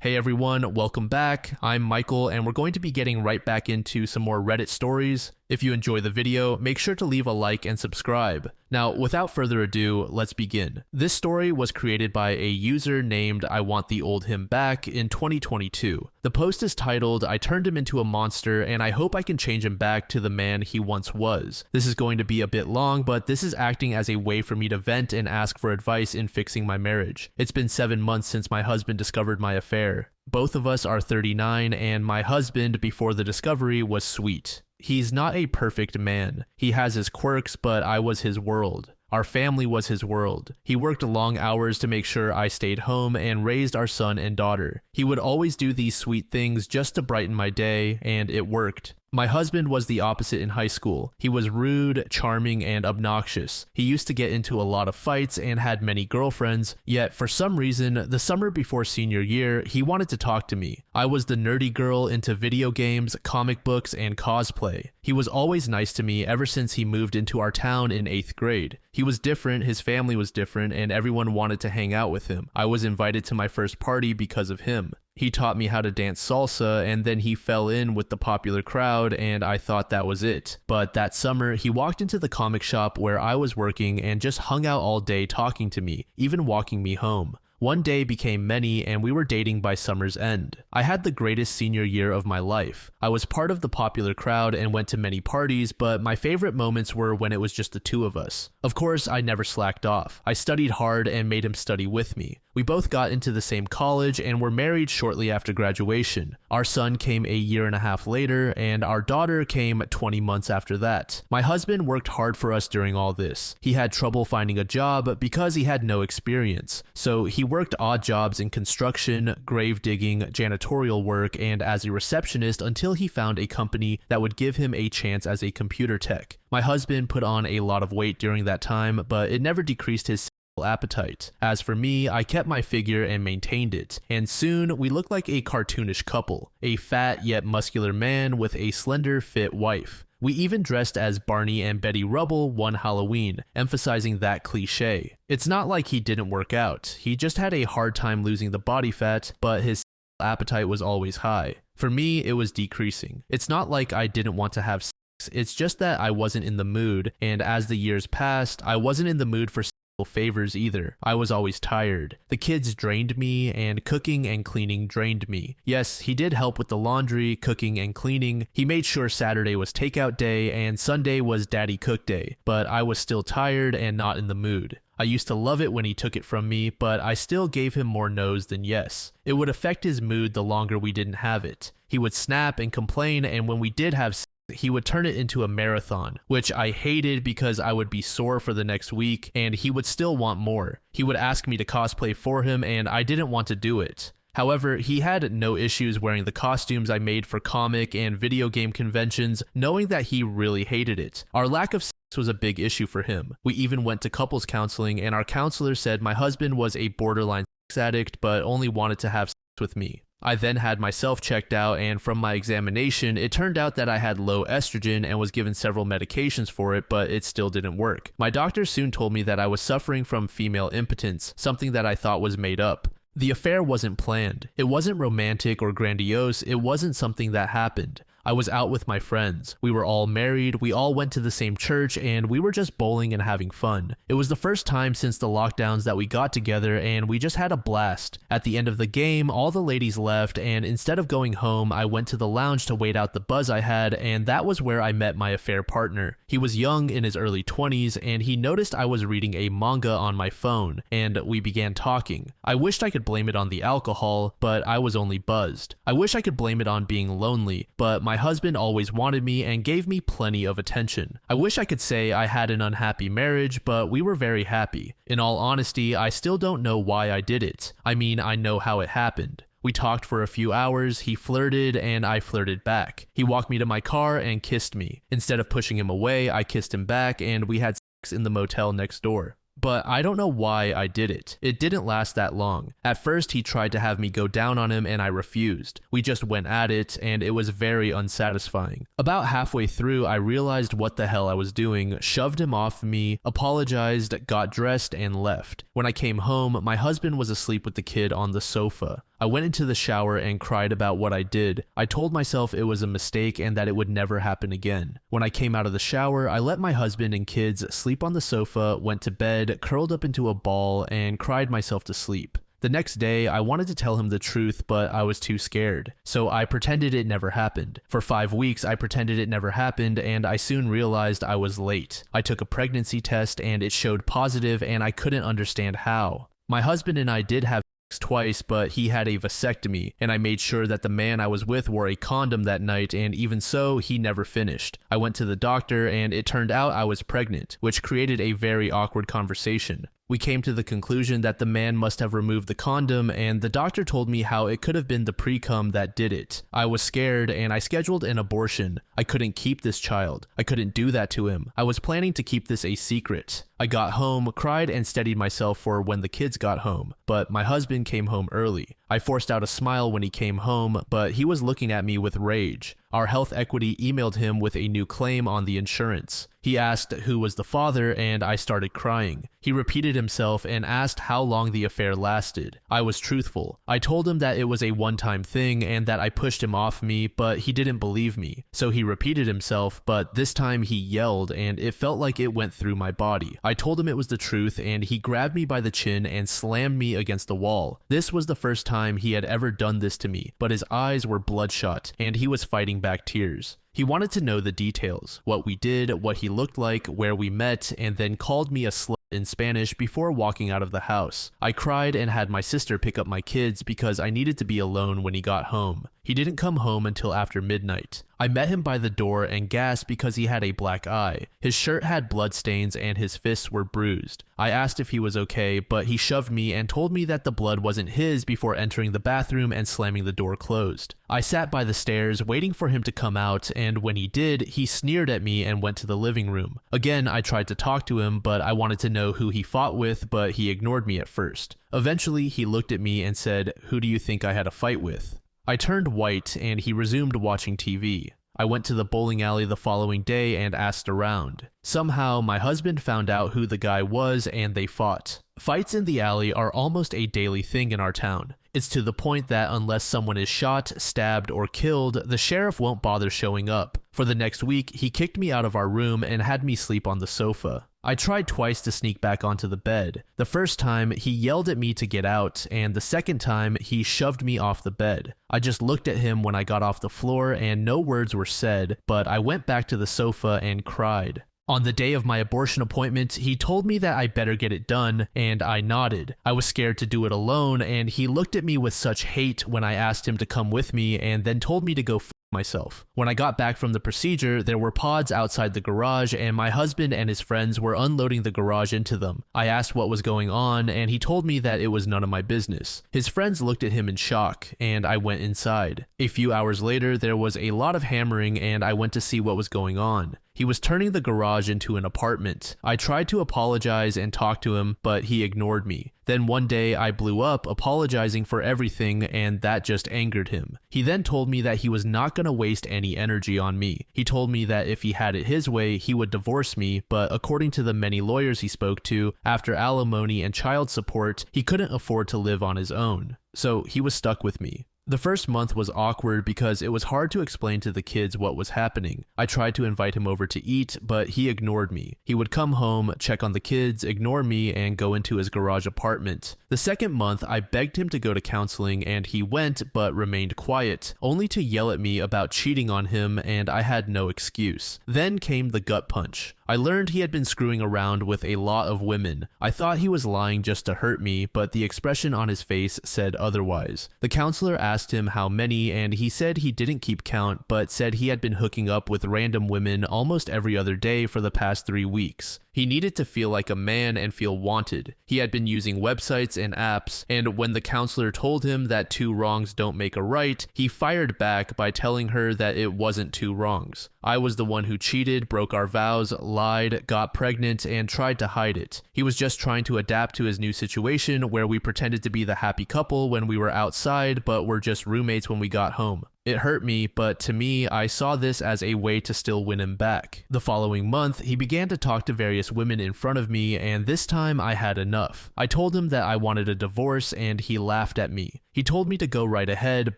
Hey everyone, welcome back. I'm Michael and we're going to be getting right back into some more Reddit stories. If you enjoy the video, make sure to leave a like and subscribe. Now, without further ado, let's begin. This story was created by a user named I Want the Old Him Back in 2022. The post is titled, I turned him into a monster and I hope I can change him back to the man he once was. This is going to be a bit long, but this is acting as a way for me to vent and ask for advice in fixing my marriage. It's been 7 months since my husband discovered my affair. Both of us are 39 and my husband before the discovery was sweet. He's not a perfect man. He has his quirks, but I was his world. Our family was his world. He worked long hours to make sure I stayed home and raised our son and daughter. He would always do these sweet things just to brighten my day, and it worked. My husband was the opposite in high school. He was rude, charming, and obnoxious. He used to get into a lot of fights and had many girlfriends, yet for some reason, the summer before senior year, he wanted to talk to me. I was the nerdy girl into video games, comic books, and cosplay. He was always nice to me ever since he moved into our town in 8th grade. He was different, his family was different, and everyone wanted to hang out with him. I was invited to my first party because of him. He taught me how to dance salsa, and then he fell in with the popular crowd, and I thought that was it. But that summer, he walked into the comic shop where I was working and just hung out all day talking to me, even walking me home. One day became many and we were dating by summer's end. I had the greatest senior year of my life. I was part of the popular crowd and went to many parties, but my favorite moments were when it was just the two of us. Of course, I never slacked off. I studied hard and made him study with me. We both got into the same college and were married shortly after graduation. Our son came a year and a half later, and our daughter came 20 months after that. My husband worked hard for us during all this. He had trouble finding a job because he had no experience, so he worked odd jobs in construction, grave digging, janitorial work, and as a receptionist until he found a company that would give him a chance as a computer tech. My husband put on a lot of weight during that time, but it never decreased his appetite. As for me, I kept my figure and maintained it, and soon we looked like a cartoonish couple, a fat yet muscular man with a slender fit wife. We even dressed as Barney and Betty Rubble one Halloween, emphasizing that cliche. It's not like he didn't work out, he just had a hard time losing the body fat, but his appetite was always high. For me, it was decreasing. It's not like I didn't want to have sex, it's just that I wasn't in the mood, and as the years passed, I wasn't in the mood for favors either. I was always tired. The kids drained me, and cooking and cleaning drained me. Yes, he did help with the laundry, cooking, and cleaning. He made sure Saturday was takeout day and Sunday was daddy cook day, but I was still tired and not in the mood. I used to love it when he took it from me, but I still gave him more no's than yes. It would affect his mood the longer we didn't have it. He would snap and complain, and when we did have sex, he would turn it into a marathon, which I hated because I would be sore for the next week and he would still want more. He would ask me to cosplay for him and I didn't want to do it. However, he had no issues wearing the costumes I made for comic and video game conventions, knowing that he really hated it. Our lack of sex was a big issue for him. We even went to couples counseling and our counselor said my husband was a borderline sex addict but only wanted to have sex with me. I then had myself checked out, and from my examination, it turned out that I had low estrogen and was given several medications for it, but it still didn't work. My doctor soon told me that I was suffering from female impotence, something that I thought was made up. The affair wasn't planned. It wasn't romantic or grandiose, it wasn't something that happened. I was out with my friends. We were all married, we all went to the same church, and we were just bowling and having fun. It was the first time since the lockdowns that we got together and we just had a blast. At the end of the game, all the ladies left, and instead of going home, I went to the lounge to wait out the buzz I had, and that was where I met my affair partner. He was young, in his early 20s, and he noticed I was reading a manga on my phone, and we began talking. I wished I could blame it on the alcohol, but I was only buzzed. I wish I could blame it on being lonely, but my husband always wanted me and gave me plenty of attention. I wish I could say I had an unhappy marriage, but we were very happy. In all honesty, I still don't know why I did it. I mean, I know how it happened. We talked for a few hours, he flirted, and I flirted back. He walked me to my car and kissed me. Instead of pushing him away, I kissed him back, and we had sex in the motel next door. But I don't know why I did it. It didn't last that long. At first, he tried to have me go down on him and I refused. We just went at it and it was very unsatisfying. About halfway through, I realized what the hell I was doing, shoved him off me, apologized, got dressed, and left. When I came home, my husband was asleep with the kid on the sofa. I went into the shower and cried about what I did. I told myself it was a mistake and that it would never happen again. When I came out of the shower, I let my husband and kids sleep on the sofa, went to bed, curled up into a ball, and cried myself to sleep. The next day, I wanted to tell him the truth, but I was too scared. So I pretended it never happened. For 5 weeks, I pretended it never happened, and I soon realized I was late. I took a pregnancy test, and it showed positive, and I couldn't understand how. My husband and I did have sex twice, but he had a vasectomy, and I made sure that the man I was with wore a condom that night, and even so, he never finished. I went to the doctor, and it turned out I was pregnant, which created a very awkward conversation. We came to the conclusion that the man must have removed the condom, and the doctor told me how it could have been the pre-cum that did it. I was scared, and I scheduled an abortion. I couldn't keep this child. I couldn't do that to him. I was planning to keep this a secret. I got home, cried, and steadied myself for when the kids got home, but my husband came home early. I forced out a smile when he came home, but he was looking at me with rage. Our health equity emailed him with a new claim on the insurance. He asked who was the father, and I started crying. He repeated himself and asked how long the affair lasted. I was truthful. I told him that it was a one-time thing and that I pushed him off me, but he didn't believe me. So he repeated himself, but this time he yelled, and it felt like it went through my body. I told him it was the truth, and he grabbed me by the chin and slammed me against the wall. This was the first time he had ever done this to me, but his eyes were bloodshot, and he was fighting back tears. He wanted to know the details, what we did, what he looked like, where we met, and then called me a slut in Spanish before walking out of the house. I cried and had my sister pick up my kids because I needed to be alone when he got home. He didn't come home until after midnight. I met him by the door and gasped because he had a black eye. His shirt had blood stains and his fists were bruised. I asked if he was okay, but he shoved me and told me that the blood wasn't his before entering the bathroom and slamming the door closed. I sat by the stairs waiting for him to come out, and when he did, he sneered at me and went to the living room. Again, I tried to talk to him, but I wanted to know who he fought with, but he ignored me at first. Eventually, he looked at me and said, "Who do you think I had a fight with?" I turned white and he resumed watching TV. I went to the bowling alley the following day and asked around. Somehow, my husband found out who the guy was and they fought. Fights in the alley are almost a daily thing in our town. It's to the point that unless someone is shot, stabbed, or killed, the sheriff won't bother showing up. For the next week, he kicked me out of our room and had me sleep on the sofa. I tried twice to sneak back onto the bed. The first time, he yelled at me to get out, and the second time, he shoved me off the bed. I just looked at him when I got off the floor and no words were said, but I went back to the sofa and cried. On the day of my abortion appointment, he told me that I better get it done, and I nodded. I was scared to do it alone, and he looked at me with such hate when I asked him to come with me and then told me to go myself. When I got back from the procedure, there were pods outside the garage and my husband and his friends were unloading the garage into them. I asked what was going on and he told me that it was none of my business. His friends looked at him in shock and I went inside. A few hours later, there was a lot of hammering and I went to see what was going on. He was turning the garage into an apartment. I tried to apologize and talk to him, but he ignored me. Then one day I blew up apologizing for everything and that just angered him. He then told me that he was not going to waste any energy on me. He told me that if he had it his way, he would divorce me, but according to the many lawyers he spoke to, after alimony and child support, he couldn't afford to live on his own. So he was stuck with me. The first month was awkward because it was hard to explain to the kids what was happening. I tried to invite him over to eat, but he ignored me. He would come home, check on the kids, ignore me, and go into his garage apartment. The second month, I begged him to go to counseling and he went but remained quiet, only to yell at me about cheating on him, and I had no excuse. Then came the gut punch. I learned he had been screwing around with a lot of women. I thought he was lying just to hurt me, but the expression on his face said otherwise. The counselor asked him how many, and he said he didn't keep count, but said he had been hooking up with random women almost every other day for the past 3 weeks. He needed to feel like a man and feel wanted. He had been using websites and apps, and when the counselor told him that 2 wrongs don't make a right, he fired back by telling her that it wasn't 2 wrongs. I was the one who cheated, broke our vows, lied, got pregnant, and tried to hide it. He was just trying to adapt to his new situation where we pretended to be the happy couple when we were outside, but were just roommates when we got home. It hurt me, but to me, I saw this as a way to still win him back. The following month, he began to talk to various women in front of me, and this time I had enough. I told him that I wanted a divorce, and he laughed at me. He told me to go right ahead,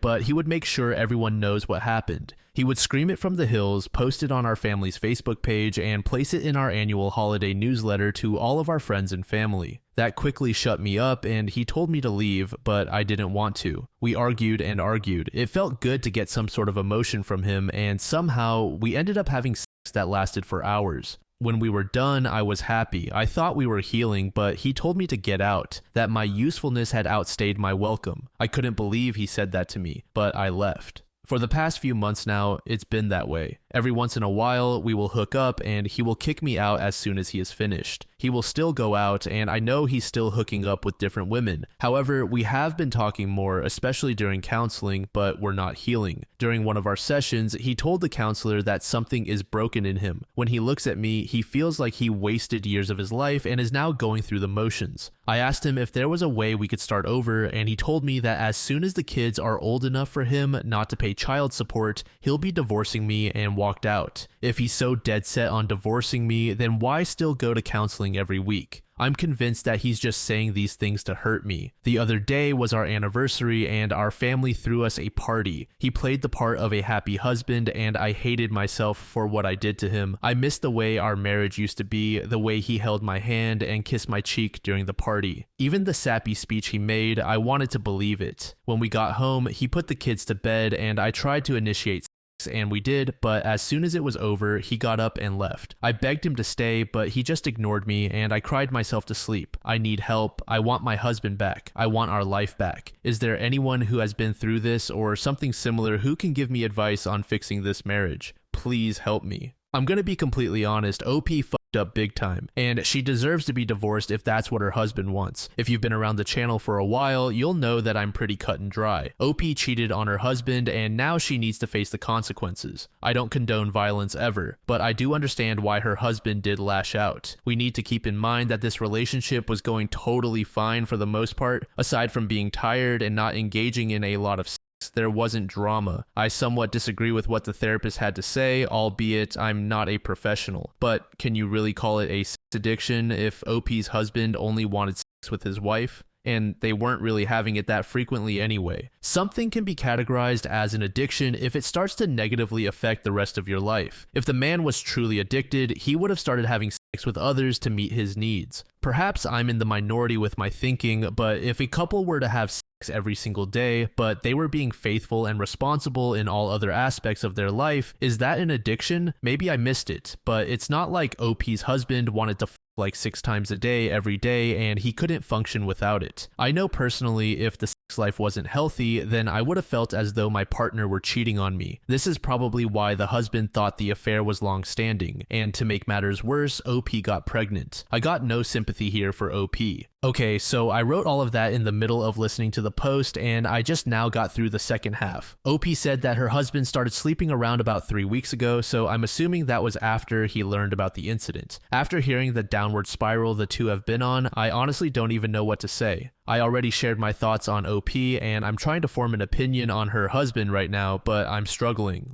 but he would make sure everyone knows what happened. He would scream it from the hills, post it on our family's Facebook page, and place it in our annual holiday newsletter to all of our friends and family. That quickly shut me up, and he told me to leave, but I didn't want to. We argued and argued. It felt good to get some sort of emotion from him, and somehow we ended up having sex that lasted for hours. When we were done, I was happy. I thought we were healing, but he told me to get out, that my usefulness had outstayed my welcome. I couldn't believe he said that to me, but I left. For the past few months now, it's been that way. Every once in a while, we will hook up and he will kick me out as soon as he is finished. He will still go out, and I know he's still hooking up with different women. However, we have been talking more, especially during counseling, but we're not healing. During one of our sessions, he told the counselor that something is broken in him. When he looks at me, he feels like he wasted years of his life and is now going through the motions. I asked him if there was a way we could start over, and he told me that as soon as the kids are old enough for him not to pay child support, he'll be divorcing me, and walked out. If he's so dead set on divorcing me, then why still go to counseling every week? I'm convinced that he's just saying these things to hurt me. The other day was our anniversary and our family threw us a party. He played the part of a happy husband and I hated myself for what I did to him. I missed the way our marriage used to be, the way he held my hand and kissed my cheek during the party. Even the sappy speech he made, I wanted to believe it. When we got home, he put the kids to bed and I tried to initiate and we did, but as soon as it was over, he got up and left. I begged him to stay, but he just ignored me and I cried myself to sleep. I need help. I want my husband back. I want our life back. Is there anyone who has been through this or something similar who can give me advice on fixing this marriage? Please help me. I'm gonna be completely honest, OP fucked up big time, and she deserves to be divorced if that's what her husband wants. If you've been around the channel for a while, you'll know that I'm pretty cut and dry. OP cheated on her husband and now she needs to face the consequences. I don't condone violence ever, but I do understand why her husband did lash out. We need to keep in mind that this relationship was going totally fine for the most part, aside from being tired and not engaging in a lot of sex. There wasn't drama. I somewhat disagree with what the therapist had to say, albeit I'm not a professional. But can you really call it a sex addiction if OP's husband only wanted sex with his wife? And they weren't really having it that frequently anyway. Something can be categorized as an addiction if it starts to negatively affect the rest of your life. If the man was truly addicted, he would have started having sex with others to meet his needs. Perhaps I'm in the minority with my thinking, but if a couple were to have sex every single day, but they were being faithful and responsible in all other aspects of their life, is that an addiction? Maybe I missed it, but it's not like OP's husband wanted to like 6 times a day every day and he couldn't function without it. I know personally if the sex life wasn't healthy, then I would have felt as though my partner were cheating on me. This is probably why the husband thought the affair was long-standing, and to make matters worse, OP got pregnant. I got no sympathy here for OP. Okay, so I wrote all of that in the middle of listening to the post and I just now got through the second half. OP said that her husband started sleeping around about 3 weeks ago, so I'm assuming that was after he learned about the incident. After hearing the downward spiral the two have been on, I honestly don't even know what to say. I already shared my thoughts on OP and I'm trying to form an opinion on her husband right now, but I'm struggling.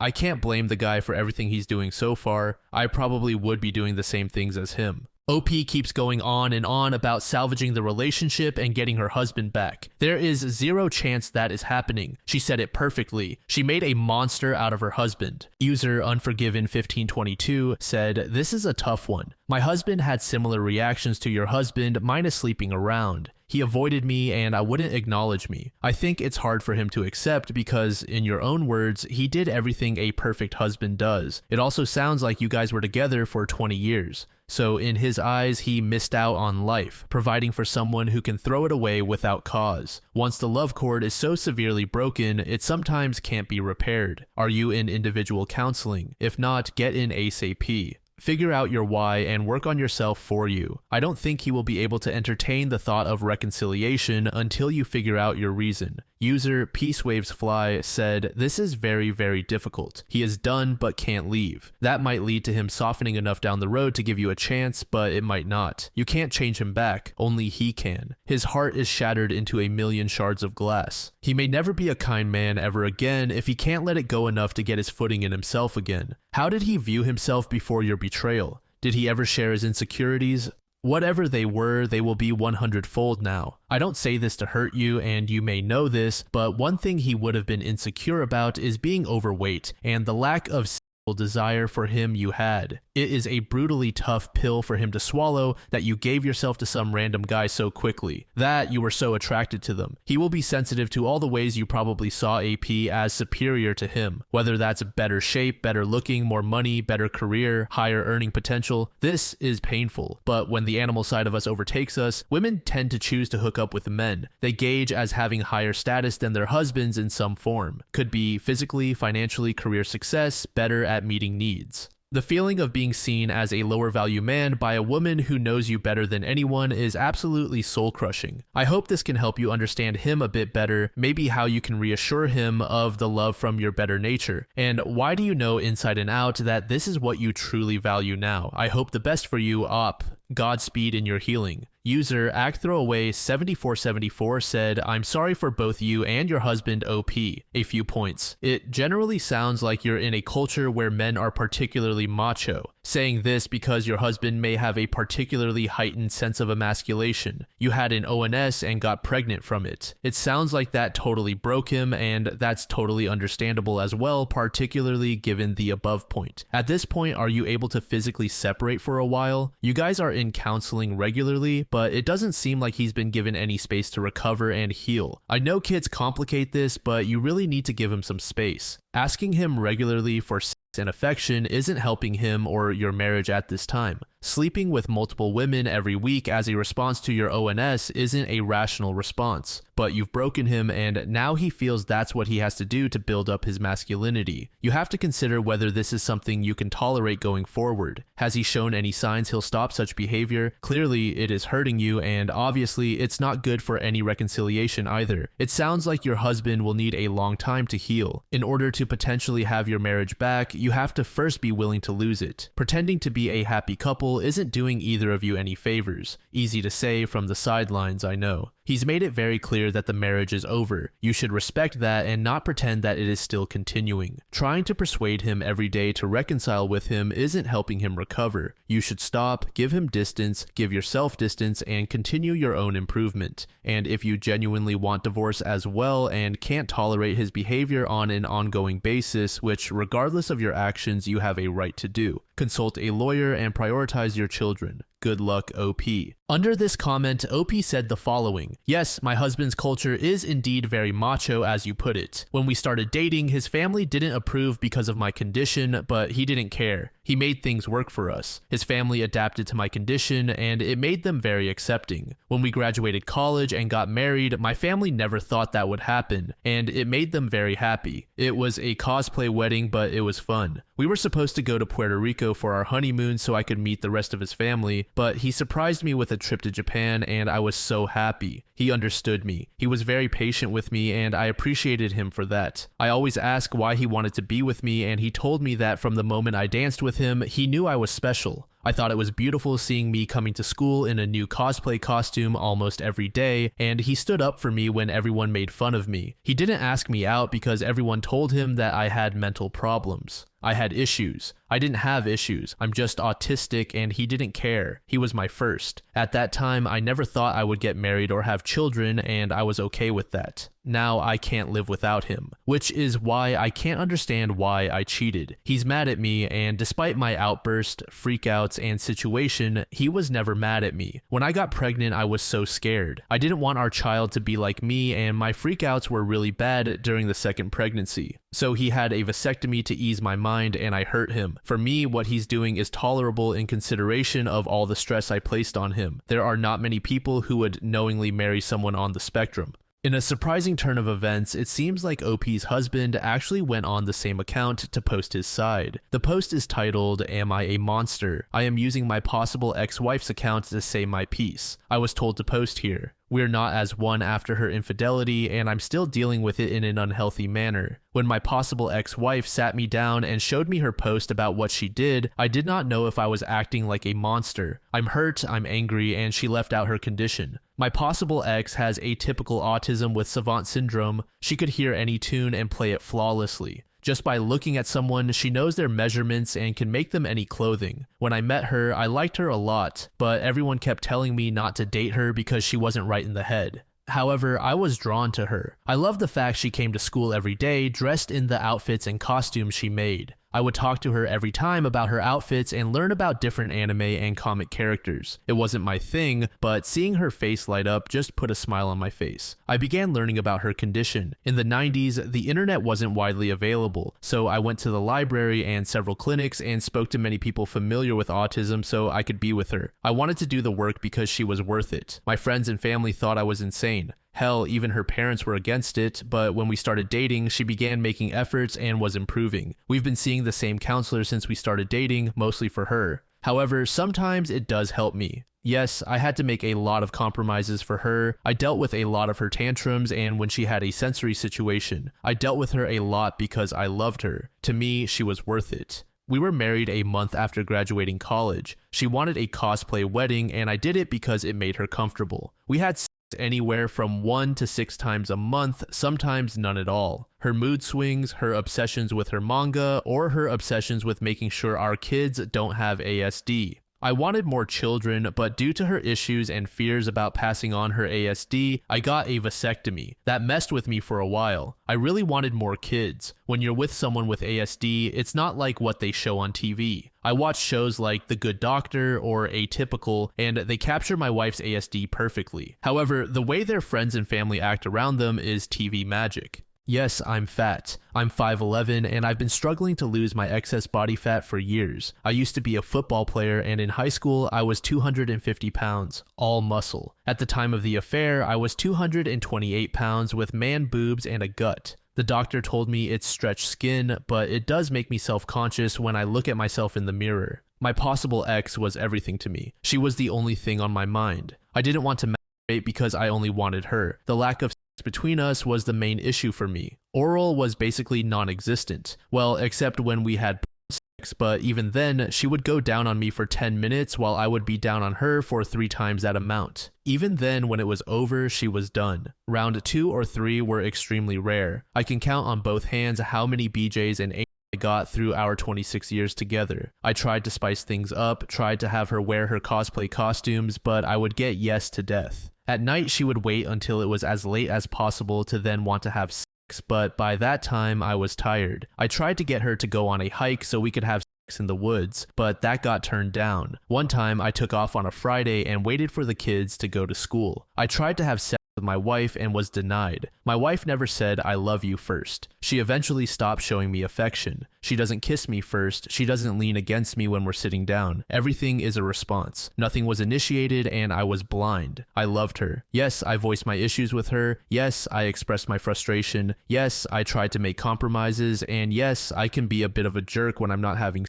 I can't blame the guy for everything he's doing so far. I probably would be doing the same things as him. OP keeps going on and on about salvaging the relationship and getting her husband back. There is zero chance that is happening. She said it perfectly. She made a monster out of her husband. User Unforgiven1522 said, "This is a tough one. My husband had similar reactions to your husband minus sleeping around. He avoided me and I wouldn't acknowledge me. I think it's hard for him to accept because, in your own words, he did everything a perfect husband does. It also sounds like you guys were together for 20 years. So in his eyes, he missed out on life, providing for someone who can throw it away without cause. Once the love cord is so severely broken, it sometimes can't be repaired. Are you in individual counseling? If not, get in ASAP. Figure out your why and work on yourself for you. I don't think he will be able to entertain the thought of reconciliation until you figure out your reason." User PeaceWavesFly said, "This is very, very difficult. He is done but can't leave. That might lead to him softening enough down the road to give you a chance, but it might not. You can't change him back, only he can. His heart is shattered into a million shards of glass. He may never be a kind man ever again if he can't let it go enough to get his footing in himself again. How did he view himself before your betrayal? Did he ever share his insecurities? Whatever they were, they will be 100-fold now. I don't say this to hurt you, and you may know this, but one thing he would have been insecure about is being overweight and the lack of desire for him you had. It is a brutally tough pill for him to swallow that you gave yourself to some random guy so quickly, that you were so attracted to them. He will be sensitive to all the ways you probably saw AP as superior to him, whether that's better shape, better looking, more money, better career, higher earning potential. This is painful, but when the animal side of us overtakes us, women tend to choose to hook up with men. They gauge as having higher status than their husbands in some form. Could be physically, financially, career success, better at meeting needs. The feeling of being seen as a lower value man by a woman who knows you better than anyone is absolutely soul crushing. I hope this can help you understand him a bit better, maybe how you can reassure him of the love from your better nature. And why do you know inside and out that this is what you truly value now? I hope the best for you, Op. Godspeed in your healing. User ActThrowaway7474 said, I'm sorry for both you and your husband OP. A few points. It generally sounds like you're in a culture where men are particularly macho. Saying this because your husband may have a particularly heightened sense of emasculation. You had an ONS and got pregnant from it. It sounds like that totally broke him, and that's totally understandable as well, particularly given the above point. At this point, are you able to physically separate for a while? You guys are in counseling regularly, but it doesn't seem like he's been given any space to recover and heal. I know kids complicate this, but you really need to give him some space. Asking him regularly for sex and affection isn't helping him or your marriage at this time. Sleeping with multiple women every week as a response to your ONS isn't a rational response, but you've broken him and now he feels that's what he has to do to build up his masculinity. You have to consider whether this is something you can tolerate going forward. Has he shown any signs he'll stop such behavior? Clearly, it is hurting you, and obviously, it's not good for any reconciliation either. It sounds like your husband will need a long time to heal. In order to potentially have your marriage back, you have to first be willing to lose it. Pretending to be a happy couple isn't doing either of you any favors. Easy to say from the sidelines, I know. He's made it very clear that the marriage is over. You should respect that and not pretend that it is still continuing. Trying to persuade him every day to reconcile with him isn't helping him recover. You should stop, give him distance, give yourself distance, and continue your own improvement. And if you genuinely want divorce as well and can't tolerate his behavior on an ongoing basis, which regardless of your actions you have a right to do, consult a lawyer and prioritize your children. Good luck, OP. Under this comment, OP said the following. Yes, my husband's culture is indeed very macho, as you put it. When we started dating, his family didn't approve because of my condition, but he didn't care. He made things work for us. His family adapted to my condition, and it made them very accepting. When we graduated college and got married, my family never thought that would happen, and it made them very happy. It was a cosplay wedding, but it was fun. We were supposed to go to Puerto Rico for our honeymoon so I could meet the rest of his family, but he surprised me with a trip to Japan, and I was so happy. He understood me. He was very patient with me, and I appreciated him for that. I always asked why he wanted to be with me, and he told me that from the moment I danced with him, he knew I was special. I thought it was beautiful seeing me coming to school in a new cosplay costume almost every day, and he stood up for me when everyone made fun of me. He didn't ask me out because everyone told him that I had mental problems. I had issues. I didn't have issues. I'm just autistic, and he didn't care. He was my first. At that time, I never thought I would get married or have children, and I was okay with that. Now I can't live without him, which is why I can't understand why I cheated. He's mad at me, and despite my outburst, freakouts, and situation, he was never mad at me. When I got pregnant, I was so scared. I didn't want our child to be like me, and my freakouts were really bad during the second pregnancy. So he had a vasectomy to ease my mind, and I hurt him. For me, what he's doing is tolerable in consideration of all the stress I placed on him. There are not many people who would knowingly marry someone on the spectrum. In a surprising turn of events, it seems like OP's husband actually went on the same account to post his side. The post is titled, "Am I a Monster? I am using my possible ex-wife's account to say my piece. I was told to post here. We're not as one after her infidelity, and I'm still dealing with it in an unhealthy manner. When my possible ex-wife sat me down and showed me her post about what she did, I did not know if I was acting like a monster. I'm hurt, I'm angry, and she left out her condition. My possible ex has atypical autism with savant syndrome. She could hear any tune and play it flawlessly. Just by looking at someone, she knows their measurements and can make them any clothing. When I met her, I liked her a lot, but everyone kept telling me not to date her because she wasn't right in the head. However, I was drawn to her. I loved the fact she came to school every day dressed in the outfits and costumes she made. I would talk to her every time about her outfits and learn about different anime and comic characters. It wasn't my thing, but seeing her face light up just put a smile on my face. I began learning about her condition. In the 90s, the internet wasn't widely available, so I went to the library and several clinics and spoke to many people familiar with autism so I could be with her. I wanted to do the work because she was worth it. My friends and family thought I was insane. Hell, even her parents were against it, but when we started dating, she began making efforts and was improving. We've been seeing the same counselor since we started dating, mostly for her. However, sometimes it does help me. Yes, I had to make a lot of compromises for her. I dealt with a lot of her tantrums, and when she had a sensory situation, I dealt with her a lot because I loved her. To me, she was worth it. We were married a month after graduating college. She wanted a cosplay wedding, and I did it because it made her comfortable. We had anywhere from 1 to 6 times a month, sometimes none at all. Her mood swings, her obsessions with her manga, or her obsessions with making sure our kids don't have ASD. I wanted more children, but due to her issues and fears about passing on her ASD, I got a vasectomy. That messed with me for a while. I really wanted more kids. When you're with someone with ASD, it's not like what they show on TV. I watch shows like The Good Doctor or Atypical, and they capture my wife's ASD perfectly. However, the way their friends and family act around them is TV magic. Yes, I'm fat. I'm 5'11", and I've been struggling to lose my excess body fat for years. I used to be a football player, and in high school, I was 250 pounds, all muscle. At the time of the affair, I was 228 pounds with man boobs and a gut. The doctor told me it's stretched skin, but it does make me self-conscious when I look at myself in the mirror. My possible ex was everything to me. She was the only thing on my mind. I didn't want to masturbate because I only wanted her. The lack of between us was the main issue for me. Oral was basically non-existent. Well, except when we had sex, but even then, she would go down on me for 10 minutes while I would be down on her for 3 times that amount. Even then, when it was over, she was done. Round 2 or 3 were extremely rare. I can count on both hands how many BJs and I got through our 26 years together. I tried to spice things up, tried to have her wear her cosplay costumes, but I would get yes to death. At night, she would wait until it was as late as possible to then want to have sex, but by that time, I was tired. I tried to get her to go on a hike so we could have sex in the woods, but that got turned down. One time, I took off on a Friday and waited for the kids to go to school. I tried to have sex with my wife and was denied. My wife never said I love you first. She eventually stopped showing me affection. She doesn't kiss me first. She doesn't lean against me when we're sitting down. Everything is a response. Nothing was initiated and I was blind. I loved her. Yes, I voiced my issues with her. Yes, I expressed my frustration. Yes, I tried to make compromises. And yes, I can be a bit of a jerk when I'm not having sex.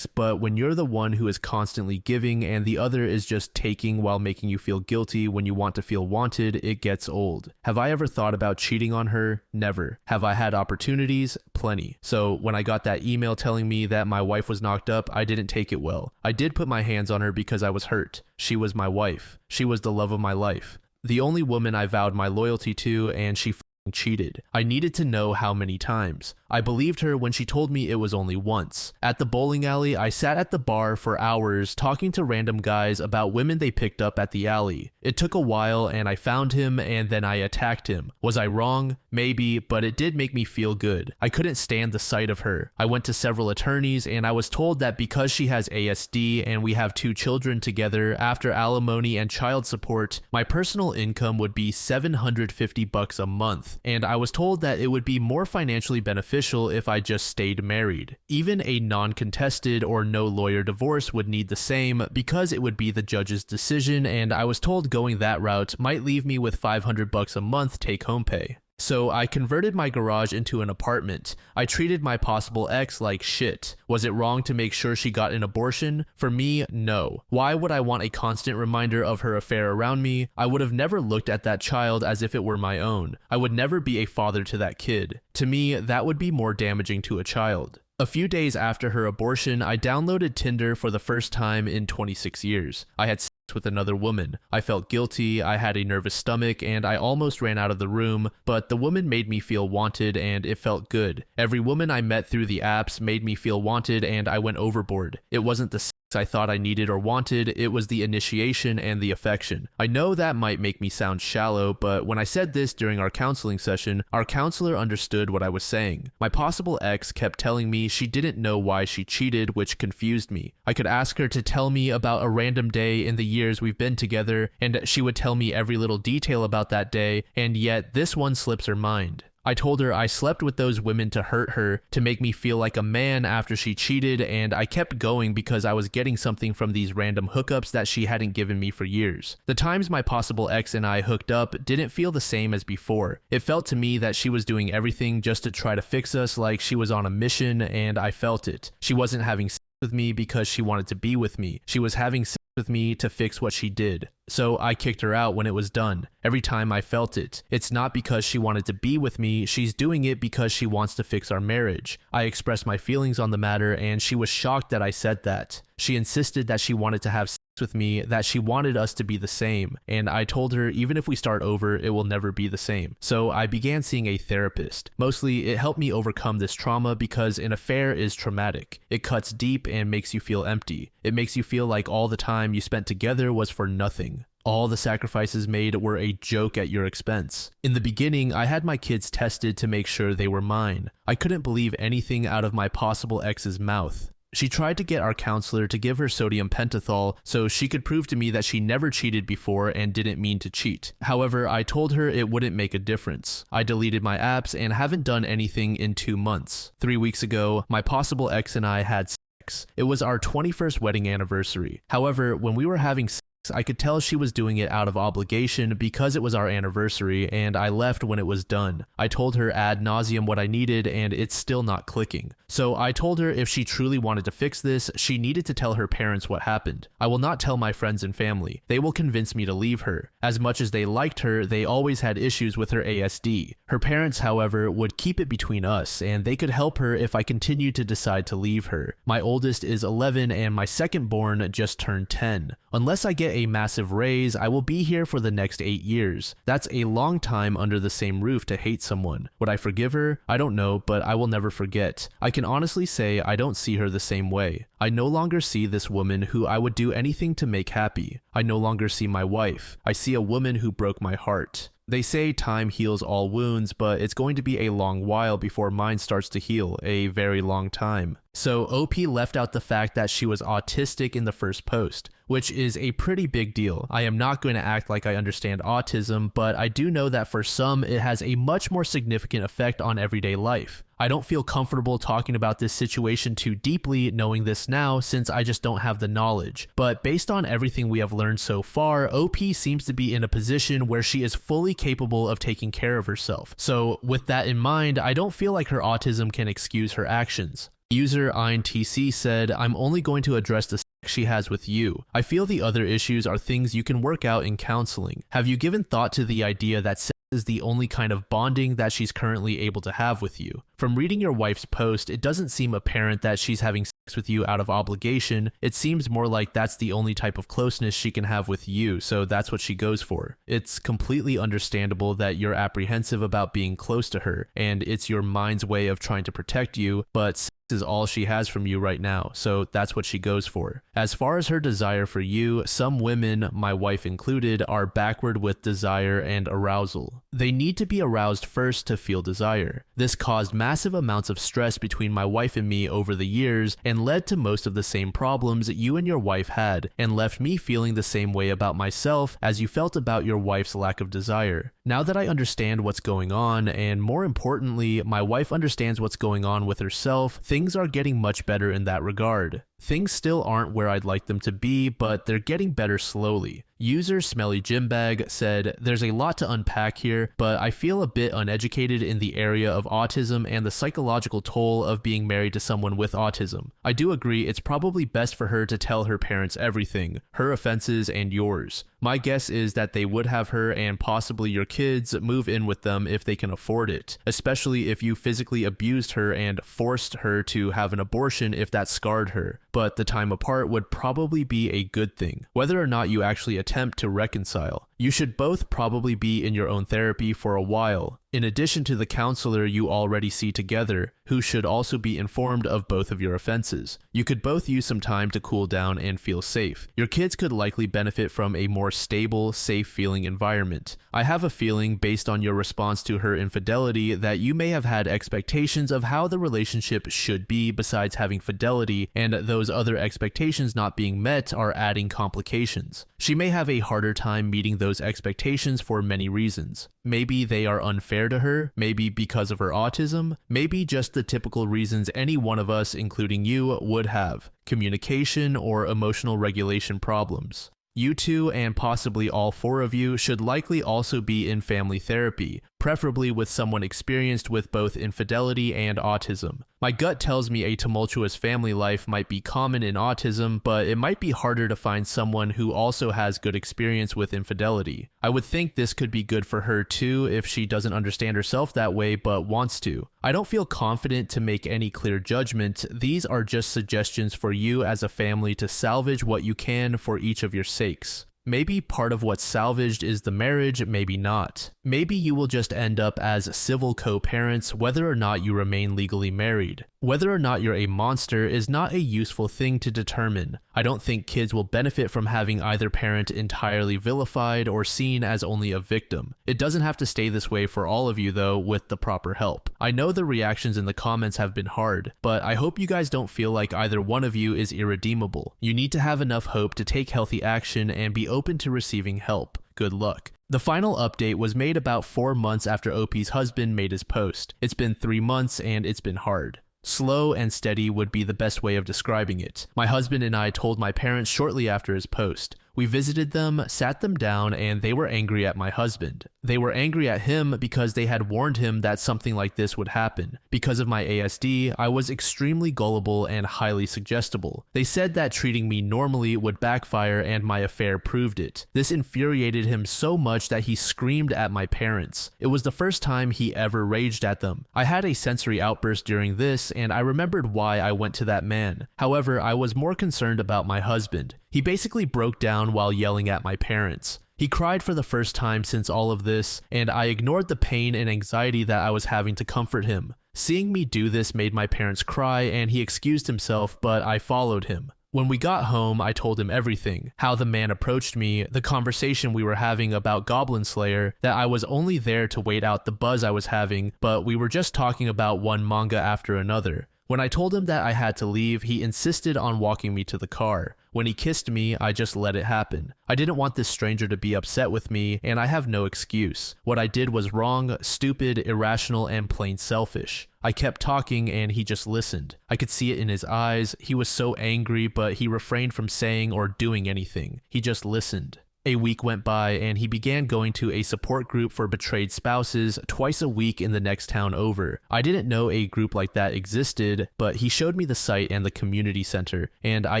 But when you're the one who is constantly giving and the other is just taking while making you feel guilty when you want to feel wanted, it gets old. Have I ever thought about cheating on her? Never. Have I had opportunities? Plenty. So when I got that email telling me that my wife was knocked up, I didn't take it well. I did put my hands on her because I was hurt. She was my wife. She was the love of my life. The only woman I vowed my loyalty to, and she cheated. I needed to know how many times. I believed her when she told me it was only once. At the bowling alley, I sat at the bar for hours talking to random guys about women they picked up at the alley. It took a while and I found him and then I attacked him. Was I wrong? Maybe, but it did make me feel good. I couldn't stand the sight of her. I went to several attorneys and I was told that because she has ASD and we have 2 children together, after alimony and child support, my personal income would be $750 a month. And I was told that it would be more financially beneficial if I just stayed married. Even a non-contested or no lawyer divorce would need the same because it would be the judge's decision, and I was told going that route might leave me with $500 a month take-home pay. So I converted my garage into an apartment. I treated my possible ex like shit. Was it wrong to make sure she got an abortion? For me, no. Why would I want a constant reminder of her affair around me? I would have never looked at that child as if it were my own. I would never be a father to that kid. To me, that would be more damaging to a child. A few days after her abortion, I downloaded Tinder for the first time in 26 years. I had sex with another woman. I felt guilty, I had a nervous stomach, and I almost ran out of the room, but the woman made me feel wanted and it felt good. Every woman I met through the apps made me feel wanted and I went overboard. It wasn't the I thought I needed or wanted, it was the initiation and the affection. I know that might make me sound shallow, but when I said this during our counseling session, our counselor understood what I was saying. My possible ex kept telling me she didn't know why she cheated, which confused me. I could ask her to tell me about a random day in the years we've been together, and she would tell me every little detail about that day, and yet this one slips her mind. I told her I slept with those women to hurt her, to make me feel like a man after she cheated, and I kept going because I was getting something from these random hookups that she hadn't given me for years. The times my possible ex and I hooked up didn't feel the same as before. It felt to me that she was doing everything just to try to fix us, like she was on a mission, and I felt it. She wasn't having sex with me because she wanted to be with me. She was having sex with me to fix what she did. So I kicked her out when it was done. Every time I felt it. It's not because she wanted to be with me, she's doing it because she wants to fix our marriage. I expressed my feelings on the matter and she was shocked that I said that. She insisted that she wanted to have sex with me, that she wanted us to be the same, and I told her even if we start over, it will never be the same. So I began seeing a therapist. Mostly, it helped me overcome this trauma because an affair is traumatic. It cuts deep and makes you feel empty. It makes you feel like all the time you spent together was for nothing. All the sacrifices made were a joke at your expense. In the beginning, I had my kids tested to make sure they were mine. I couldn't believe anything out of my possible ex's mouth. She tried to get our counselor to give her sodium pentothal so she could prove to me that she never cheated before and didn't mean to cheat. However, I told her it wouldn't make a difference. I deleted my apps and haven't done anything in 2 months. 3 weeks ago, my possible ex and I had sex. It was our 21st wedding anniversary. However, when we were having sex, I could tell she was doing it out of obligation because it was our anniversary and I left when it was done. I told her ad nauseum what I needed and it's still not clicking. So I told her if she truly wanted to fix this, she needed to tell her parents what happened. I will not tell my friends and family. They will convince me to leave her. As much as they liked her, they always had issues with her ASD. Her parents, however, would keep it between us and they could help her if I continued to decide to leave her. My oldest is 11 and my second born just turned 10. Unless I get a massive raise, I will be here for the next 8 years. That's a long time under the same roof to hate someone. Would I forgive her? I don't know, but I will never forget. I can honestly say I don't see her the same way. I no longer see this woman who I would do anything to make happy. I no longer see my wife. I see a woman who broke my heart. They say time heals all wounds, but it's going to be a long while before mine starts to heal, a very long time. So OP left out the fact that she was autistic in the first post, which is a pretty big deal. I am not going to act like I understand autism, but I do know that for some it has a much more significant effect on everyday life. I don't feel comfortable talking about this situation too deeply knowing this now since I just don't have the knowledge. But based on everything we have learned so far, OP seems to be in a position where she is fully capable of taking care of herself. So with that in mind, I don't feel like her autism can excuse her actions. User INTC said, I'm only going to address the sex she has with you. I feel the other issues are things you can work out in counseling. Have you given thought to the idea that sex is the only kind of bonding that she's currently able to have with you? From reading your wife's post, it doesn't seem apparent that she's having sex with you out of obligation. It seems more like that's the only type of closeness she can have with you, so that's what she goes for. It's completely understandable that you're apprehensive about being close to her, and it's your mind's way of trying to protect you, but sex is all she has from you right now, so that's what she goes for. As far as her desire for you, some women, my wife included, are backward with desire and arousal. They need to be aroused first to feel desire. This caused massive amounts of stress between my wife and me over the years and led to most of the same problems you and your wife had, and left me feeling the same way about myself as you felt about your wife's lack of desire. Now that I understand what's going on, and more importantly, my wife understands what's going on with herself, things are getting much better in that regard. Things still aren't where I'd like them to be, but they're getting better slowly. User Smelly Gymbag said, there's a lot to unpack here, but I feel a bit uneducated in the area of autism and the psychological toll of being married to someone with autism. I do agree it's probably best for her to tell her parents everything, her offenses and yours. My guess is that they would have her and possibly your kids move in with them if they can afford it, especially if you physically abused her and forced her to have an abortion if that scarred her. but the time apart would probably be a good thing, whether or not you actually attempt to reconcile. You should both probably be in your own therapy for a while, in addition to the counselor you already see together, who should also be informed of both of your offenses. You could both use some time to cool down and feel safe. Your kids could likely benefit from a more stable, safe-feeling environment. I have a feeling, based on your response to her infidelity, that you may have had expectations of how the relationship should be besides having fidelity, and those other expectations not being met are adding complications. She may have a harder time meeting those expectations for many reasons. Maybe they are unfair to her, maybe because of her autism, maybe just the typical reasons any one of us, including you, would have: communication or emotional regulation problems. You two, and possibly all four of you, should likely also be in family therapy, preferably with someone experienced with both infidelity and autism. My gut tells me a tumultuous family life might be common in autism, but it might be harder to find someone who also has good experience with infidelity. I would think this could be good for her too if she doesn't understand herself that way but wants to. I don't feel confident to make any clear judgment. These are just suggestions for you as a family to salvage what you can for each of your sakes. Maybe part of what's salvaged is the marriage, maybe not. Maybe you will just end up as civil co-parents whether or not you remain legally married. Whether or not you're a monster is not a useful thing to determine. I don't think kids will benefit from having either parent entirely vilified or seen as only a victim. It doesn't have to stay this way for all of you though, with the proper help. I know the reactions in the comments have been hard, but I hope you guys don't feel like either one of you is irredeemable. You need to have enough hope to take healthy action and be open to receiving help. Good luck. The final update was made about 4 months after OP's husband made his post. It's been 3 months and it's been hard. Slow and steady would be the best way of describing it. My husband and I told my parents shortly after his post. We visited them, sat them down, and they were angry at my husband. They were angry at him because they had warned him that something like this would happen. Because of my ASD, I was extremely gullible and highly suggestible. They said that treating me normally would backfire, and my affair proved it. This infuriated him so much that he screamed at my parents. It was the first time he ever raged at them. I had a sensory outburst during this, and I remembered why I went to that man. However, I was more concerned about my husband. He basically broke down while yelling at my parents. He cried for the first time since all of this, and I ignored the pain and anxiety that I was having to comfort him. Seeing me do this made my parents cry, and he excused himself, but I followed him. When we got home, I told him everything: how the man approached me, the conversation we were having about Goblin Slayer, that I was only there to wait out the buzz I was having, but we were just talking about one manga after another. When I told him that I had to leave, he insisted on walking me to the car. When he kissed me, I just let it happen. I didn't want this stranger to be upset with me, and I have no excuse. What I did was wrong, stupid, irrational, and plain selfish. I kept talking and he just listened. I could see it in his eyes. He was so angry, but he refrained from saying or doing anything. He just listened. A week went by and he began going to a support group for betrayed spouses twice a week in the next town over. I didn't know a group like that existed, but he showed me the site and the community center, and I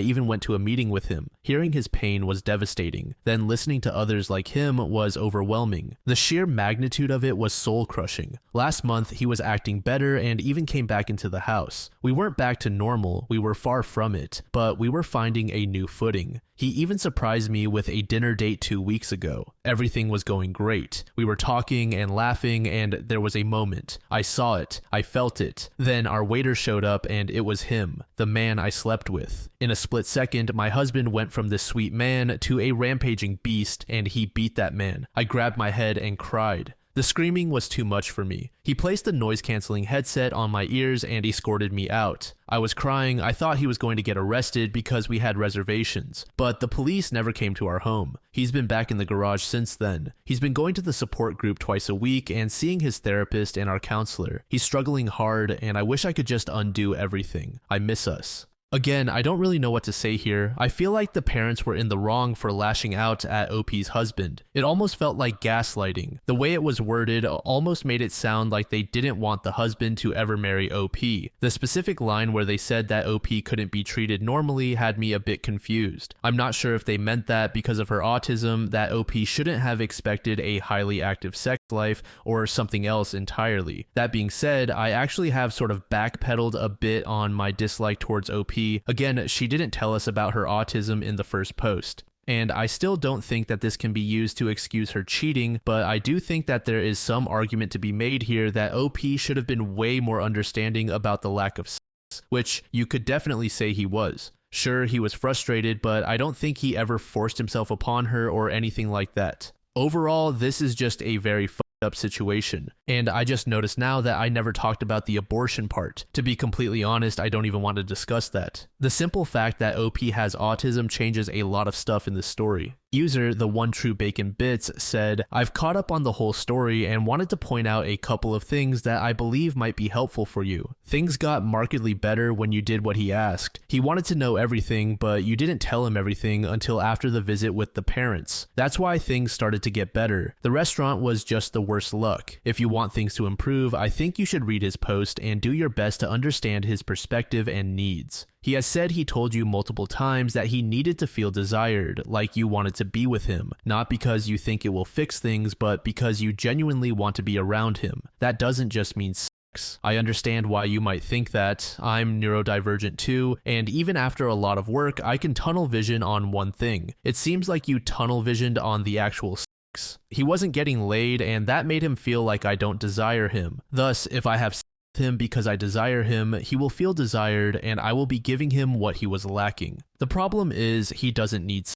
even went to a meeting with him. Hearing his pain was devastating. Then listening to others like him was overwhelming. The sheer magnitude of it was soul-crushing. Last month, he was acting better and even came back into the house. We weren't back to normal, we were far from it, but we were finding a new footing. He even surprised me with a dinner date 2 weeks ago. Everything was going great. We were talking and laughing, and there was a moment. I saw it. I felt it. Then our waiter showed up, and it was him, the man I slept with. In a split second, my husband went from this sweet man to a rampaging beast, and he beat that man. I grabbed my head and cried. The screaming was too much for me. He placed the noise-canceling headset on my ears and escorted me out. I was crying. I thought he was going to get arrested because we had reservations, but the police never came to our home. He's been back in the garage since then. He's been going to the support group twice a week and seeing his therapist and our counselor. He's struggling hard, and I wish I could just undo everything. I miss us. Again, I don't really know what to say here. I feel like the parents were in the wrong for lashing out at OP's husband. It almost felt like gaslighting. The way it was worded almost made it sound like they didn't want the husband to ever marry OP. The specific line where they said that OP couldn't be treated normally had me a bit confused. I'm not sure if they meant that because of her autism, that OP shouldn't have expected a highly active sex life, or something else entirely. That being said, I actually have sort of backpedaled a bit on my dislike towards OP again, she didn't tell us about her autism in the first post. And I still don't think that this can be used to excuse her cheating, but I do think that there is some argument to be made here that OP should have been way more understanding about the lack of sex, which you could definitely say he was. Sure, he was frustrated, but I don't think he ever forced himself upon her or anything like that. Overall, this is just a very fucked up situation. And I just noticed now that I never talked about the abortion part. To be completely honest, I don't even want to discuss that. The simple fact that OP has autism changes a lot of stuff in this story. User The One True Bacon Bits said, I've caught up on the whole story and wanted to point out a couple of things that I believe might be helpful for you. Things got markedly better when you did what he asked. He wanted to know everything, but you didn't tell him everything until after the visit with the parents. That's why things started to get better. The restaurant was just the worst luck. If you want things to improve, I think you should read his post and do your best to understand his perspective and needs. He has said he told you multiple times that he needed to feel desired, like you wanted to be with him, not because you think it will fix things, but because you genuinely want to be around him. That doesn't just mean sex. I understand why you might think that. I'm neurodivergent too, and even after a lot of work, I can tunnel vision on one thing. It seems like you tunnel visioned on the actual sex. He wasn't getting laid, and that made him feel like I don't desire him. Thus, if I have him because I desire him, he will feel desired and I will be giving him what he was lacking. The problem is he doesn't need sex.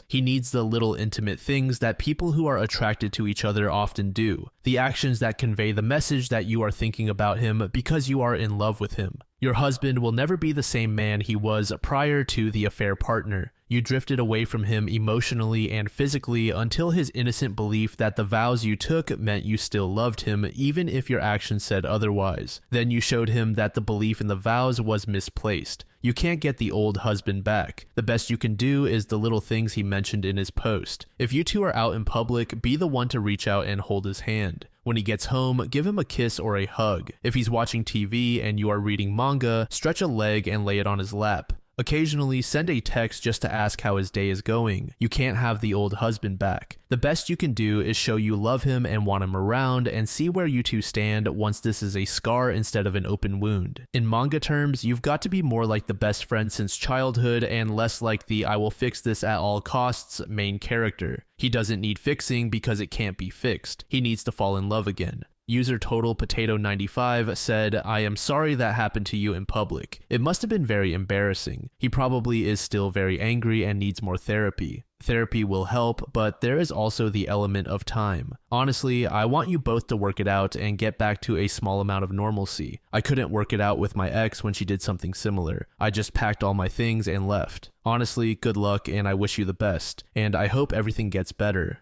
He needs the little intimate things that people who are attracted to each other often do. The actions that convey the message that you are thinking about him because you are in love with him. Your husband will never be the same man he was prior to the affair partner. You drifted away from him emotionally and physically until his innocent belief that the vows you took meant you still loved him, even if your actions said otherwise. Then you showed him that the belief in the vows was misplaced. You can't get the old husband back. The best you can do is the little things he mentioned in his post. If you two are out in public, be the one to reach out and hold his hand. When he gets home, give him a kiss or a hug. If he's watching TV and you are reading manga, stretch a leg and lay it on his lap. Occasionally, send a text just to ask how his day is going. You can't have the old husband back. The best you can do is show you love him and want him around and see where you two stand once this is a scar instead of an open wound. In manga terms, you've got to be more like the best friend since childhood and less like the I will fix this at all costs main character. He doesn't need fixing because it can't be fixed. He needs to fall in love again. User Total Potato 95 said, I am sorry that happened to you in public. It must have been very embarrassing. He probably is still very angry and needs more therapy. Therapy will help, but there is also the element of time. Honestly, I want you both to work it out and get back to a small amount of normalcy. I couldn't work it out with my ex when she did something similar. I just packed all my things and left. Honestly, good luck and I wish you the best, and I hope everything gets better.